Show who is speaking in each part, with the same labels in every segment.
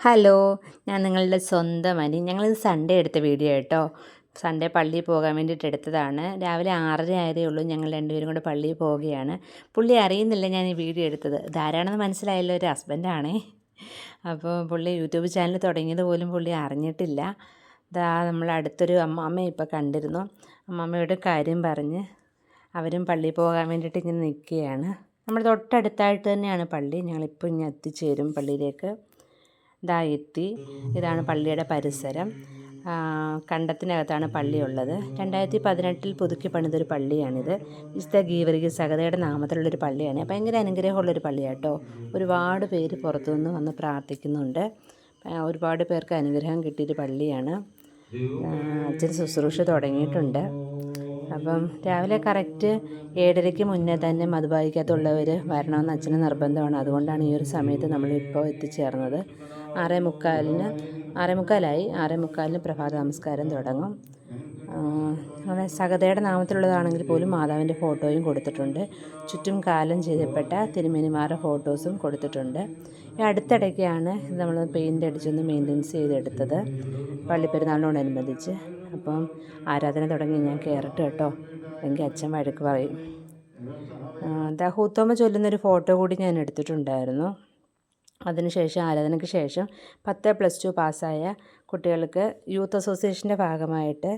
Speaker 1: Hello, ഞാൻ നിങ്ങളുടെ സ്വന്തം അനി. ഞങ്ങളിത് സൺഡേ എടുത്ത വീഡിയോ കേട്ടോ. സൺഡേ പള്ളിയിൽ പോകാൻ വേണ്ടിയിട്ട് എടുത്തതാണ്. രാവിലെ 6:30 ആയതേ ഉള്ളൂ. ഞങ്ങൾ രണ്ടുപേരും കൂടെ പള്ളിയിൽ പോവുകയാണ്. പുള്ളി അറിയുന്നില്ല ഞാൻ ഈ വീഡിയോ എടുത്തത്. ഇതാരാണെന്ന് മനസ്സിലായല്ലോ, ഒരു ഹസ്ബൻഡാണേ. അപ്പോൾ പുള്ളി യൂട്യൂബ് ചാനൽ തുടങ്ങിയത് പോലും പുള്ളി അറിഞ്ഞിട്ടില്ല. ഇതാ നമ്മൾ അടുത്തൊരു അമ്മാമ്മയെ ഇപ്പോൾ കണ്ടിരുന്നു. അമ്മാമ്മയോട് കാര്യം പറഞ്ഞ് അവരും പള്ളിയിൽ പോകാൻ വേണ്ടിയിട്ട് ഇങ്ങനെ നിൽക്കുകയാണ്. നമ്മുടെ തൊട്ടടുത്തായിട്ട് തന്നെയാണ് പള്ളി. ഞങ്ങളിപ്പോൾ ഇങ്ങനെ എത്തിച്ചേരും പള്ളിയിലേക്ക്. ഇതാ എത്തി. ഇതാണ് പള്ളിയുടെ പരിസരം. കണ്ടത്തിനകത്താണ് പള്ളിയുള്ളത്. 2018 പുതുക്കി പണിതൊരു പള്ളിയാണിത്. വിശുദ്ധ ഗീവർഗീസ് സഹതയുടെ നാമത്തിലുള്ളൊരു പള്ളിയാണ്. ഭയങ്കര അനുഗ്രഹമുള്ളൊരു പള്ളിയാണ് കേട്ടോ. ഒരുപാട് പേര് പുറത്തുനിന്ന് വന്ന് പ്രാർത്ഥിക്കുന്നുണ്ട്. ഒരുപാട് പേർക്ക് അനുഗ്രഹം കിട്ടിയൊരു പള്ളിയാണ്. അച്ഛൻ ശുശ്രൂഷ തുടങ്ങിയിട്ടുണ്ട്. അപ്പം രാവിലെ കറക്റ്റ് 7:30 മുന്നേ തന്നെ മധുബായിക്കകത്തുള്ളവർ വരണമെന്ന് അച്ഛന് നിർബന്ധമാണ്. അതുകൊണ്ടാണ് ഈ ഒരു സമയത്ത് നമ്മളിപ്പോൾ എത്തിച്ചേർന്നത്. 6:45 6:45 പ്രഭാത നമസ്കാരം തുടങ്ങും. അവിടെ സഹതയുടെ നാമത്തിലുള്ളതാണെങ്കിൽ പോലും മാതാവിൻ്റെ ഫോട്ടോയും കൊടുത്തിട്ടുണ്ട്. ചുറ്റും കാലം ചെയ്യപ്പെട്ട തിരുമേനിമാരുടെ ഫോട്ടോസും കൊടുത്തിട്ടുണ്ട്. ഈ അടുത്തിടയ്ക്കാണ് നമ്മൾ പെയിൻ്റ് അടിച്ചൊന്ന് മെയിൻ്റെനൻസ് ചെയ്തെടുത്തത്, പള്ളിപ്പെരുന്നാളിനോടനുബന്ധിച്ച്. അപ്പം ആരാധന തുടങ്ങി. ഞാൻ കയറട്ടെ കേട്ടോ, അല്ലെങ്കിൽ അച്ഛൻ വഴക്ക് പറയും. ഹൂത്തോമ ചൊല്ലുന്നൊരു ഫോട്ടോ കൂടി ഞാൻ എടുത്തിട്ടുണ്ടായിരുന്നു. അതിനുശേഷം ആരാധനയ്ക്ക് ശേഷം 10+2 പാസ്സായ കുട്ടികൾക്ക് യൂത്ത് അസോസിയേഷൻ്റെ ഭാഗമായിട്ട്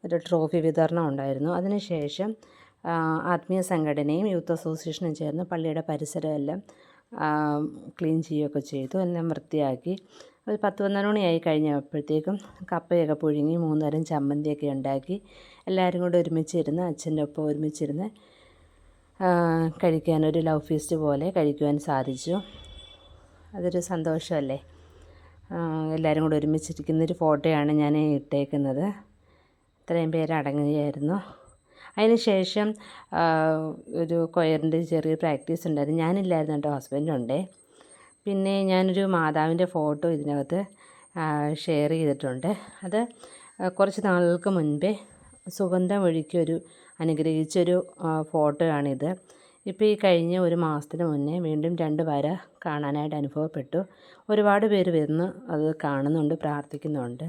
Speaker 1: ഒരു ട്രോഫി വിതരണം ഉണ്ടായിരുന്നു. അതിനുശേഷം ആത്മീയ സംഘടനയും യൂത്ത് അസോസിയേഷനും ചേർന്ന് പള്ളിയുടെ പരിസരമെല്ലാം ക്ലീൻ ചെയ്യുകയൊക്കെ ചെയ്തു. എല്ലാം വൃത്തിയാക്കി. ഒരു 10-11 മണിയായി കഴിഞ്ഞപ്പോഴത്തേക്കും കപ്പയൊക്കെ പുഴുങ്ങി 3 തരം ചമ്മന്തിയൊക്കെ ഉണ്ടാക്കി എല്ലാവരും കൂടെ ഒരുമിച്ചിരുന്ന് അച്ഛൻ്റെ ഒപ്പം ഒരുമിച്ചിരുന്ന് കഴിക്കാനൊരു ലവ് ഫീസ്റ്റ് പോലെ കഴിക്കുവാൻ സാധിച്ചു. അതൊരു സന്തോഷമല്ലേ. എല്ലാവരും കൂടെ ഒരുമിച്ചിരിക്കുന്നൊരു ഫോട്ടോയാണ് ഞാൻ ഇട്ടേക്കുന്നത്. ഇത്രയും പേര് അടങ്ങുകയായിരുന്നു. അതിന് ശേഷം ഒരു കൊയറിൻ്റെ ചെറിയ പ്രാക്ടീസ് ഉണ്ടായിരുന്നു. ഞാനില്ലായിരുന്നു കേട്ടോ, ഹസ്ബൻഡുണ്ടേ. പിന്നെ ഞാനൊരു മാതാവിൻ്റെ ഫോട്ടോ ഇതിനകത്ത് ഷെയർ ചെയ്തിട്ടുണ്ട്. അത് കുറച്ച് നാളുകൾക്ക് മുൻപേ സുഗന്ധം ഒഴുക്കിയൊരു അനുഗ്രഹിച്ചൊരു ഫോട്ടോയാണിത്. ഇപ്പോൾ ഈ കഴിഞ്ഞ ഒരു മാസത്തിന് മുന്നേ വീണ്ടും 2 വര കാണാനായിട്ട് അനുഭവപ്പെട്ടു. ഒരുപാട് പേര് വരുന്നു, അത് കാണുന്നുണ്ട്, പ്രാർത്ഥിക്കുന്നുണ്ട്.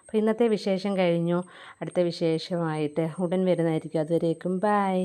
Speaker 1: അപ്പോൾ ഇന്നത്തെ വിശേഷം കഴിഞ്ഞു. അടുത്ത വിശേഷമായിട്ട് ഉടൻ വരുന്നതായിരിക്കും. അതുവരേക്കും ബൈ.